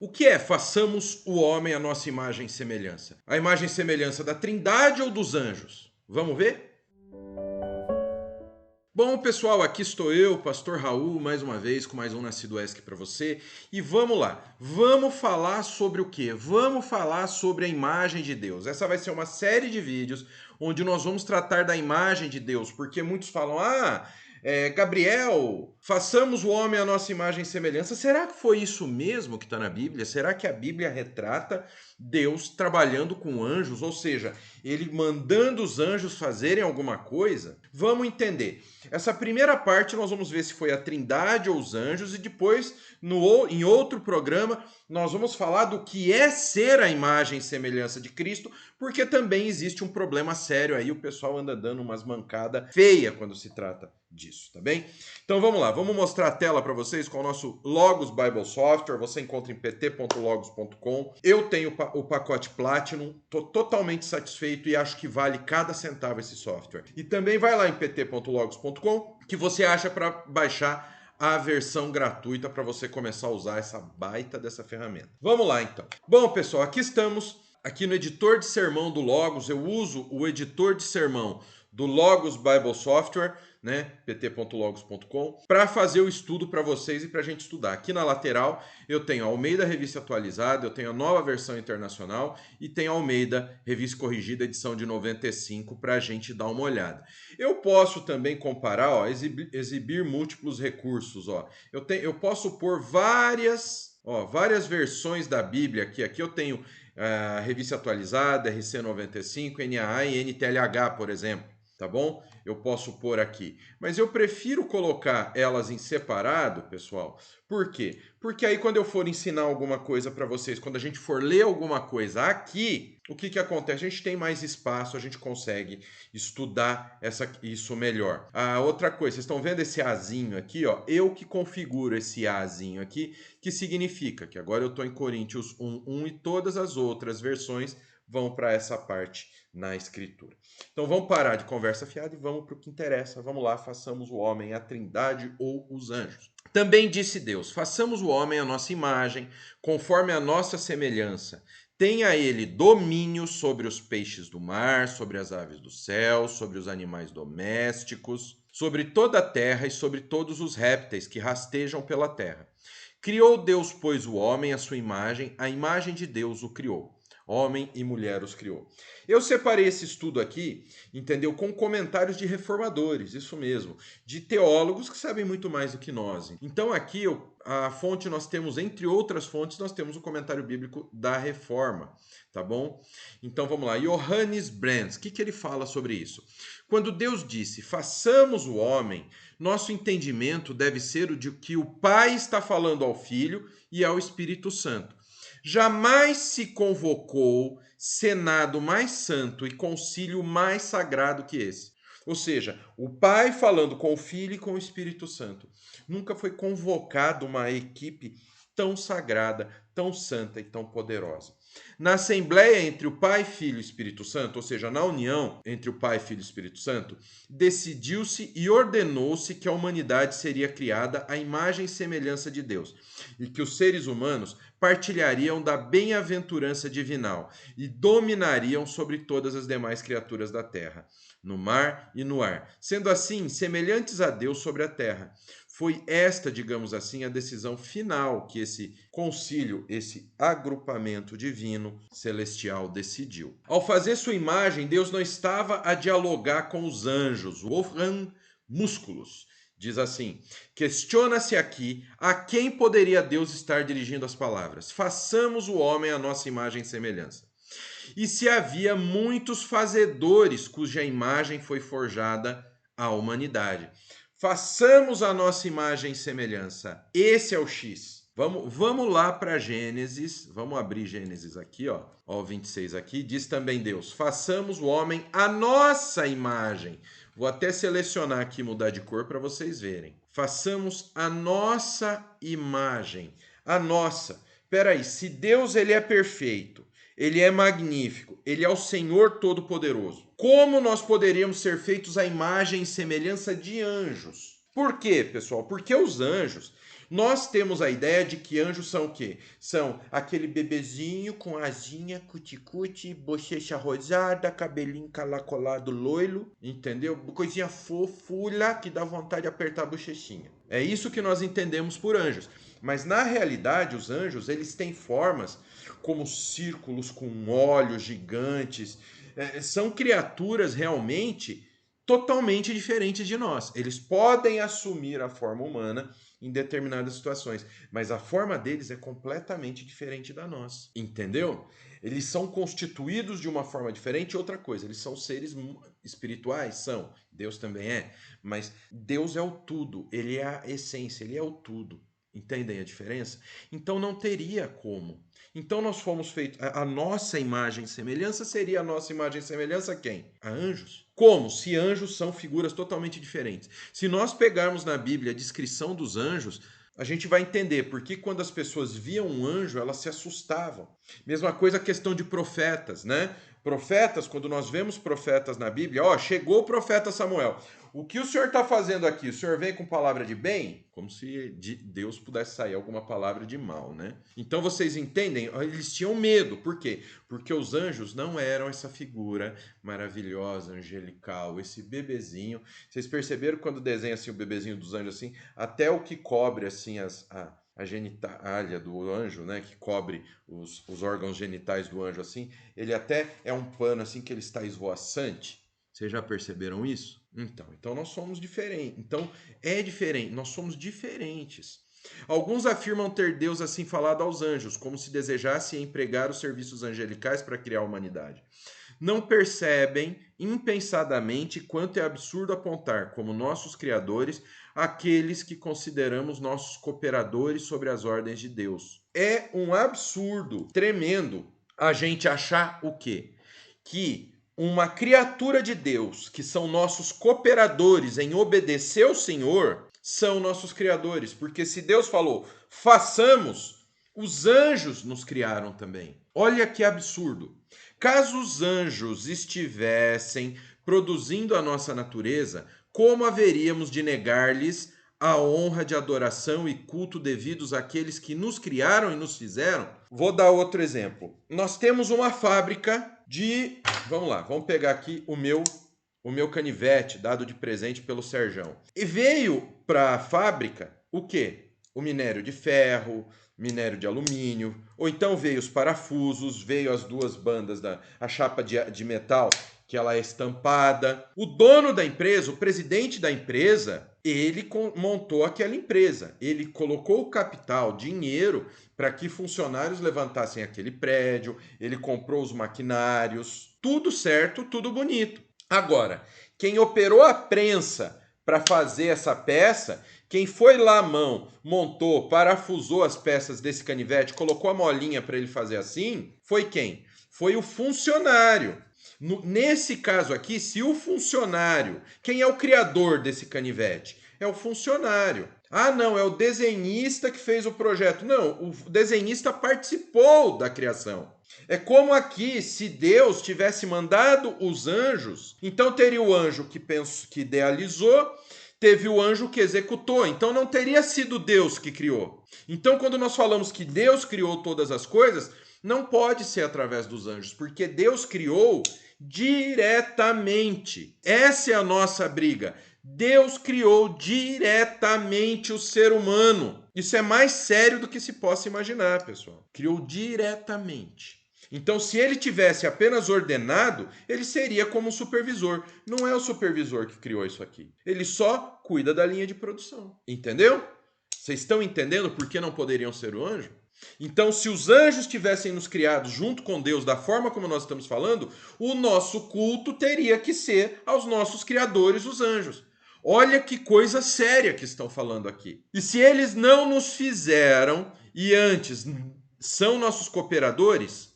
O que é façamos o homem à nossa imagem e semelhança? A imagem e semelhança da Trindade ou dos anjos? Vamos ver? Bom, pessoal, aqui estou eu, Pastor Raul, mais uma vez com mais um Nascido ESC para você. E vamos lá, vamos falar sobre o quê? Vamos falar sobre a imagem de Deus. Essa vai ser uma série de vídeos onde nós vamos tratar da imagem de Deus, porque muitos falam, Gabriel, façamos o homem à nossa imagem e semelhança. Será que foi isso mesmo que está na Bíblia? Será que a Bíblia retrata Deus trabalhando com anjos, ou seja, ele mandando os anjos fazerem alguma coisa? Vamos entender. Essa primeira parte nós vamos ver se foi a Trindade ou os anjos, e depois, em outro programa, nós vamos falar do que é ser a imagem e semelhança de Cristo, porque também existe um problema sério aí, o pessoal anda dando umas mancadas feias quando se trata disso, tá bem? Então vamos lá, vamos mostrar a tela para vocês com o nosso Logos Bible Software, você encontra em pt.logos.com. Eu tenho o pacote Platinum, tô totalmente satisfeito e acho que vale cada centavo esse software. E também vai lá em pt.logos.com que você acha para baixar a versão gratuita para você começar a usar essa baita dessa ferramenta. Vamos lá então. Bom, pessoal, aqui estamos. Aqui no editor de sermão do Logos, eu uso o editor de sermão do Logos Bible Software, né, pt.logos.com, para fazer o estudo para vocês e para a gente estudar. Aqui na lateral eu tenho a Almeida Revista Atualizada, eu tenho a nova versão internacional e tenho a Almeida Revista Corrigida, edição de 95, para a gente dar uma olhada. Eu posso também comparar, ó, exibir múltiplos recursos. Ó. Eu posso pôr várias versões da Bíblia aqui. Aqui eu tenho a Revista Atualizada, RC95, NAA e NTLH, por exemplo. Tá bom? Eu posso pôr aqui. Mas eu prefiro colocar elas em separado, pessoal. Por quê? Porque aí quando eu for ensinar alguma coisa para vocês, quando a gente for ler alguma coisa aqui, o que acontece? A gente tem mais espaço, a gente consegue estudar isso melhor. A outra coisa, vocês estão vendo esse Azinho aqui, ó? Eu que configuro esse Azinho aqui, que significa que agora eu estou em Coríntios 1:1 e todas as outras versões vão para essa parte na escritura. Então vamos parar de conversa fiada e vamos para o que interessa. Vamos lá, façamos o homem a Trindade ou os anjos. Também disse Deus, façamos o homem a nossa imagem, conforme a nossa semelhança. Tenha ele domínio sobre os peixes do mar, sobre as aves do céu, sobre os animais domésticos, sobre toda a terra e sobre todos os répteis que rastejam pela terra. Criou Deus, pois, o homem à sua imagem, a imagem de Deus o criou. Homem e mulher os criou. Eu separei esse estudo aqui, entendeu? Com comentários de reformadores, isso mesmo, de teólogos que sabem muito mais do que nós. Então aqui a fonte nós temos, entre outras fontes, nós temos o comentário bíblico da Reforma, tá bom? Então vamos lá, Johannes Brandt, o que ele fala sobre isso? Quando Deus disse, façamos o homem, nosso entendimento deve ser o de que o Pai está falando ao Filho e ao Espírito Santo. Jamais se convocou Senado mais santo e concílio mais sagrado que esse. Ou seja, o Pai falando com o Filho e com o Espírito Santo. Nunca foi convocada uma equipe tão sagrada, tão santa e tão poderosa. Na assembleia entre o Pai, Filho e Espírito Santo, ou seja, na união entre o Pai, Filho e Espírito Santo, decidiu-se e ordenou-se que a humanidade seria criada à imagem e semelhança de Deus, e que os seres humanos partilhariam da bem-aventurança divinal e dominariam sobre todas as demais criaturas da terra, no mar e no ar, sendo assim semelhantes a Deus sobre a terra. Foi esta, digamos assim, a decisão final que esse concílio, esse agrupamento divino celestial decidiu. Ao fazer sua imagem, Deus não estava a dialogar com os anjos, Wolfram Musculus. Diz assim, questiona-se aqui a quem poderia Deus estar dirigindo as palavras. Façamos o homem à nossa imagem e semelhança. E se havia muitos fazedores cuja imagem foi forjada à humanidade. Façamos a nossa imagem e semelhança. Esse é o X. Vamos lá para Gênesis. Vamos abrir Gênesis aqui, ó. Ó, 26 aqui. Diz também Deus: façamos o homem à nossa imagem. Vou até selecionar aqui, mudar de cor para vocês verem. Façamos a nossa imagem. A nossa. Peraí, se Deus ele é perfeito, ele é magnífico, ele é o Senhor Todo-Poderoso, como nós poderíamos ser feitos à imagem e semelhança de anjos? Por quê, pessoal? Porque os anjos, Nós temos a ideia de que anjos são o quê? São aquele bebezinho com asinha, cuticute, bochecha rosada, cabelinho calacolado loiro, entendeu? Coisinha fofulha que dá vontade de apertar a bochechinha. É isso que nós entendemos por anjos. Mas na realidade, os anjos, eles têm formas como círculos com olhos gigantes. São criaturas realmente totalmente diferentes de nós. Eles podem assumir a forma humana em determinadas situações, mas a forma deles é completamente diferente da nossa, entendeu? Eles são constituídos de uma forma diferente. Outra coisa, eles são seres espirituais, são. Deus também é, mas Deus é o tudo, ele é a essência, ele é o tudo. Entendem a diferença? Então não teria como. Então nós fomos feitos, a nossa imagem e semelhança seria a nossa imagem e semelhança a quem? A anjos. Como? Se anjos são figuras totalmente diferentes. Se nós pegarmos na Bíblia a descrição dos anjos, a gente vai entender porque quando as pessoas viam um anjo, elas se assustavam. Mesma coisa a questão de profetas, né? Profetas, quando nós vemos profetas na Bíblia, ó, chegou o profeta Samuel. O que o senhor está fazendo aqui? O senhor vem com palavra de bem? Como se de Deus pudesse sair alguma palavra de mal, né? Então vocês entendem? Eles tinham medo. Por quê? Porque os anjos não eram essa figura maravilhosa, angelical, esse bebezinho. Vocês perceberam quando desenha assim o bebezinho dos anjos assim? Até o que cobre assim a genitália do anjo, né, que cobre os órgãos genitais do anjo assim, ele até é um pano assim que ele está esvoaçante. Vocês já perceberam isso? Então nós somos diferentes. Então é diferente, nós somos diferentes. Alguns afirmam ter Deus assim falado aos anjos, como se desejasse empregar os serviços angelicais para criar a humanidade. Não percebem impensadamente quanto é absurdo apontar como nossos criadores aqueles que consideramos nossos cooperadores sobre as ordens de Deus. É um absurdo tremendo a gente achar o quê? Que uma criatura de Deus, que são nossos cooperadores em obedecer ao Senhor, são nossos criadores. Porque se Deus falou, façamos, os anjos nos criaram também. Olha que absurdo. Caso os anjos estivessem produzindo a nossa natureza, como haveríamos de negar-lhes a honra de adoração e culto devidos àqueles que nos criaram e nos fizeram? Vou dar outro exemplo. Nós temos uma fábrica de... Vamos lá, vamos pegar aqui o meu canivete, dado de presente pelo Serjão. E veio para a fábrica o quê? O minério de ferro, minério de alumínio, ou então veio os parafusos, veio as duas bandas, a chapa de metal, que ela é estampada. O dono da empresa, o presidente da empresa, ele montou aquela empresa. Ele colocou o capital, dinheiro, para que funcionários levantassem aquele prédio, ele comprou os maquinários, tudo certo, tudo bonito. Agora, quem operou a prensa para fazer essa peça, quem foi lá à mão, montou, parafusou as peças desse canivete, colocou a molinha para ele fazer assim, foi quem? Foi o funcionário. Nesse caso aqui, se o funcionário, quem é o criador desse canivete? É o funcionário. Ah, não, é o desenhista que fez o projeto. Não, o desenhista participou da criação. É como aqui, se Deus tivesse mandado os anjos, então teria o anjo que idealizou, teve o anjo que executou, então não teria sido Deus que criou. Então, quando nós falamos que Deus criou todas as coisas, não pode ser através dos anjos, porque Deus criou diretamente. Essa é a nossa briga. Deus criou diretamente o ser humano. Isso é mais sério do que se possa imaginar, pessoal. Criou diretamente. Então, se ele tivesse apenas ordenado, ele seria como um supervisor. Não é o supervisor que criou isso aqui. Ele só cuida da linha de produção. Entendeu? Vocês estão entendendo por que não poderiam ser o anjo? Então, se os anjos tivessem nos criado junto com Deus da forma como nós estamos falando, o nosso culto teria que ser aos nossos criadores, os anjos. Olha que coisa séria que estão falando aqui. E se eles não nos fizeram e antes são nossos cooperadores,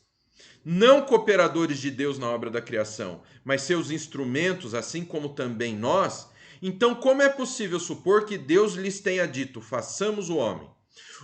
não cooperadores de Deus na obra da criação, mas seus instrumentos, assim como também nós, então como é possível supor que Deus lhes tenha dito, façamos o homem?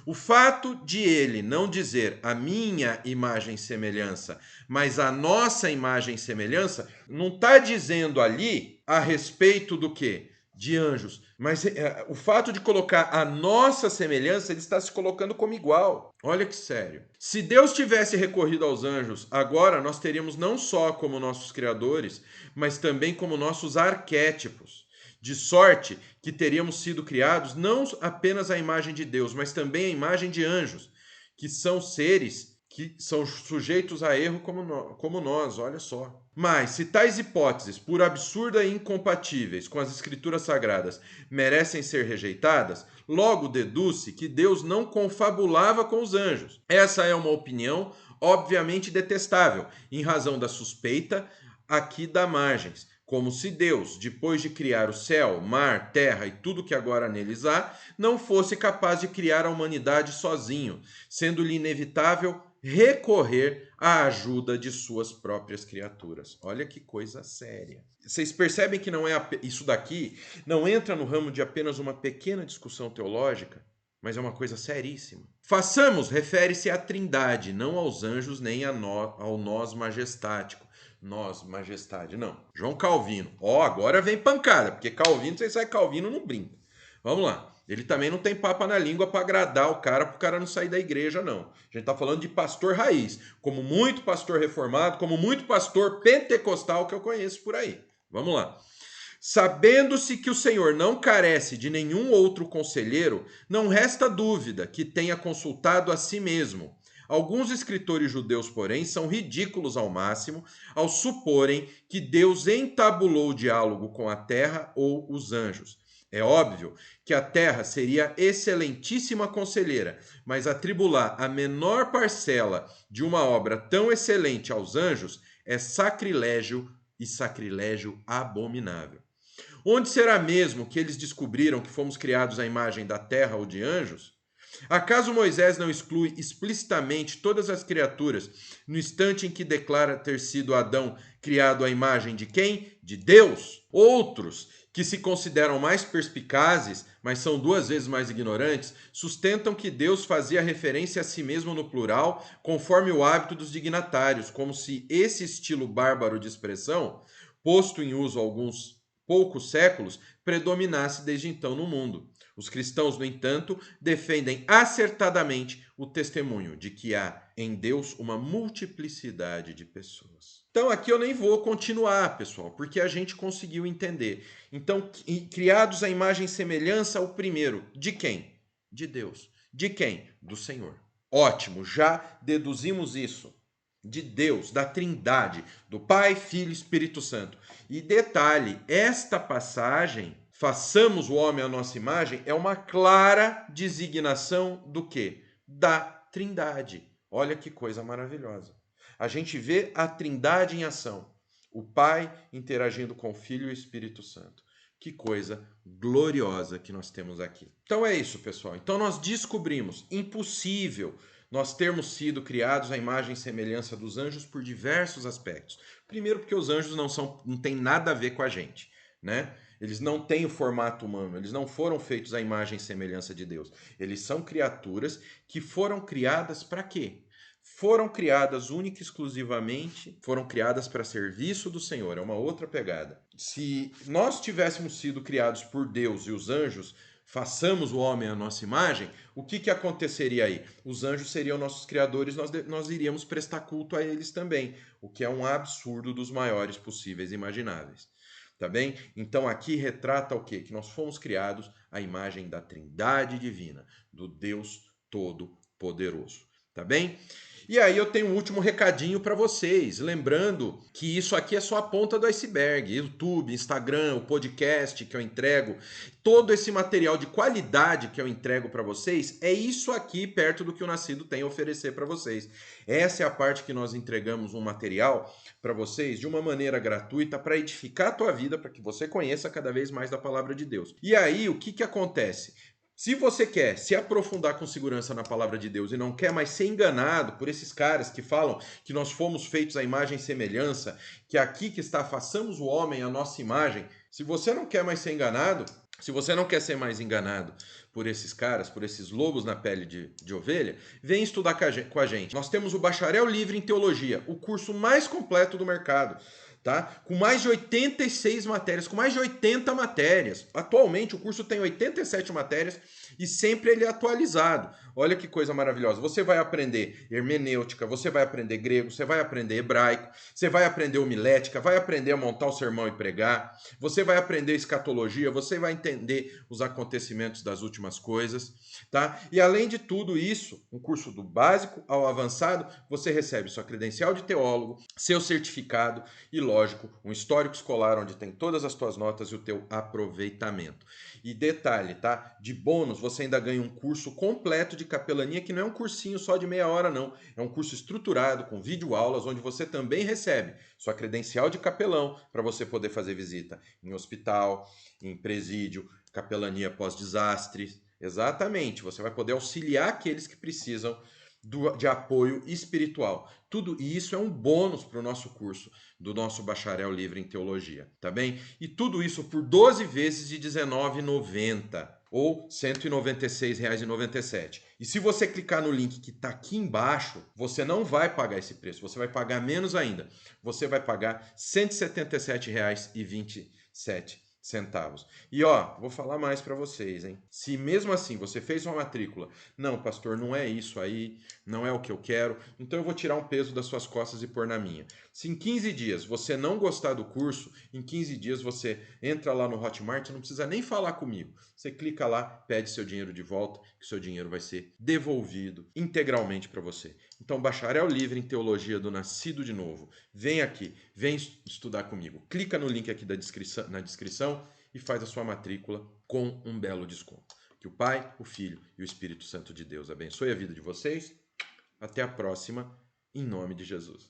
O fato de ele não dizer a minha imagem e semelhança, mas a nossa imagem e semelhança, não está dizendo ali a respeito do quê? de anjos. Mas o fato de colocar a nossa semelhança, ele está se colocando como igual. Olha que sério. Se Deus tivesse recorrido aos anjos, agora nós teríamos não só como nossos criadores, mas também como nossos arquétipos. De sorte que teríamos sido criados não apenas à imagem de Deus, mas também à imagem de anjos, que são seres que são sujeitos a erro como nós, olha só. Mas, se tais hipóteses, por absurdas e incompatíveis com as escrituras sagradas, merecem ser rejeitadas, logo deduz-se que Deus não confabulava com os anjos. Essa é uma opinião obviamente detestável, em razão da suspeita aqui da margens. Como se Deus, depois de criar o céu, mar, terra e tudo que agora neles há, não fosse capaz de criar a humanidade sozinho, sendo-lhe inevitável recorrer à ajuda de suas próprias criaturas. Olha que coisa séria. Vocês percebem que não é isso daqui não entra no ramo de apenas uma pequena discussão teológica, mas é uma coisa seríssima. Façamos refere-se à Trindade, não aos anjos nem ao nós majestático. Nós, majestade, não. João Calvino. Agora vem pancada, porque Calvino, você sabe, Calvino não brinca. Vamos lá. Ele também não tem papa na língua para agradar o cara, para o cara não sair da igreja, não. A gente está falando de pastor raiz, como muito pastor reformado, como muito pastor pentecostal que eu conheço por aí. Vamos lá. Sabendo-se que o Senhor não carece de nenhum outro conselheiro, não resta dúvida que tenha consultado a si mesmo. Alguns escritores judeus, porém, são ridículos ao máximo ao suporem que Deus entabulou o diálogo com a terra ou os anjos. É óbvio que a terra seria excelentíssima conselheira, mas atribular a menor parcela de uma obra tão excelente aos anjos é sacrilégio e sacrilégio abominável. Onde será mesmo que eles descobriram que fomos criados à imagem da terra ou de anjos? Acaso Moisés não exclui explicitamente todas as criaturas no instante em que declara ter sido Adão criado à imagem de quem? De Deus. Outros, que se consideram mais perspicazes, mas são 2 vezes mais ignorantes, sustentam que Deus fazia referência a si mesmo no plural, conforme o hábito dos dignatários, como se esse estilo bárbaro de expressão, posto em uso há alguns poucos séculos, predominasse desde então no mundo. Os cristãos, no entanto, defendem acertadamente o testemunho de que há em Deus uma multiplicidade de pessoas. Então aqui eu nem vou continuar, pessoal, porque a gente conseguiu entender. Então, criados à imagem e semelhança, o primeiro, de quem? De Deus. De quem? Do Senhor. Ótimo, já deduzimos isso. De Deus, da Trindade, do Pai, Filho e Espírito Santo. E detalhe, esta passagem, façamos o homem à nossa imagem, é uma clara designação do quê? Da Trindade. Olha que coisa maravilhosa. A gente vê a Trindade em ação. O Pai interagindo com o Filho e o Espírito Santo. Que coisa gloriosa que nós temos aqui. Então é isso, pessoal. Então nós descobrimos, impossível nós termos sido criados à imagem e semelhança dos anjos por diversos aspectos. Primeiro porque os anjos não têm nada a ver com a gente, né? Eles não têm o formato humano, eles não foram feitos à imagem e semelhança de Deus. Eles são criaturas que foram criadas para quê? Foram criadas única e exclusivamente, foram criadas para serviço do Senhor, é uma outra pegada. Se nós tivéssemos sido criados por Deus e os anjos, façamos o homem à nossa imagem, o que aconteceria aí? Os anjos seriam nossos criadores, nós iríamos prestar culto a eles também, o que é um absurdo dos maiores possíveis e imagináveis. Tá bem? Então aqui retrata o quê? Que nós fomos criados à imagem da Trindade divina, do Deus Todo-Poderoso. Tá bem? E aí eu tenho um último recadinho para vocês, lembrando que isso aqui é só a ponta do iceberg. YouTube, Instagram, o podcast que eu entrego, todo esse material de qualidade que eu entrego para vocês, é isso aqui perto do que o Nascido tem a oferecer para vocês. Essa é a parte que nós entregamos um material para vocês de uma maneira gratuita para edificar a tua vida, para que você conheça cada vez mais da palavra de Deus. E aí, o que acontece? Se você quer se aprofundar com segurança na palavra de Deus e não quer mais ser enganado por esses caras que falam que nós fomos feitos à imagem e semelhança, que aqui que está, façamos o homem à nossa imagem, se você não quer mais ser enganado, se você não quer ser mais enganado por esses caras, por esses lobos na pele de ovelha, vem estudar com a gente. Nós temos o Bacharel Livre em Teologia, o curso mais completo do mercado. tá? Com mais de 86 matérias, com mais de 80 matérias. Atualmente o curso tem 87 matérias e sempre ele é atualizado. Olha que coisa maravilhosa. Você vai aprender hermenêutica, você vai aprender grego, você vai aprender hebraico, você vai aprender homilética, vai aprender a montar o sermão e pregar, você vai aprender escatologia, você vai entender os acontecimentos das últimas coisas, tá? E além de tudo isso, um curso do básico ao avançado, você recebe sua credencial de teólogo, seu certificado e, lógico, um histórico escolar onde tem todas as tuas notas e o teu aproveitamento. E detalhe, tá? De bônus, você ainda ganha um curso completo de capelania, que não é um cursinho só de meia hora, não. É um curso estruturado, com videoaulas, onde você também recebe sua credencial de capelão para você poder fazer visita em hospital, em presídio, capelania pós-desastre. Exatamente, você vai poder auxiliar aqueles que precisam de apoio espiritual. Tudo isso é um bônus para o nosso curso do nosso bacharel livre em teologia, tá bem? E tudo isso por 12 vezes de R$19,90 ou R$ 196,97. E se você clicar no link que está aqui embaixo, você não vai pagar esse preço, você vai pagar menos ainda. Você vai pagar R$ 177,27. E ó, vou falar mais para vocês, hein? Se mesmo assim você fez uma matrícula, não, pastor, não é isso aí, não é o que eu quero, então eu vou tirar um peso das suas costas e pôr na minha. Se em 15 dias você não gostar do curso, em 15 dias você entra lá no Hotmart, não precisa nem falar comigo. Você clica lá, pede seu dinheiro de volta, que seu dinheiro vai ser devolvido integralmente para você. Então, bacharel livre em teologia do Nascido de Novo. Vem aqui, vem estudar comigo. Clica no link aqui na descrição e faz a sua matrícula com um belo desconto. Que o Pai, o Filho e o Espírito Santo de Deus abençoe a vida de vocês. Até a próxima, em nome de Jesus.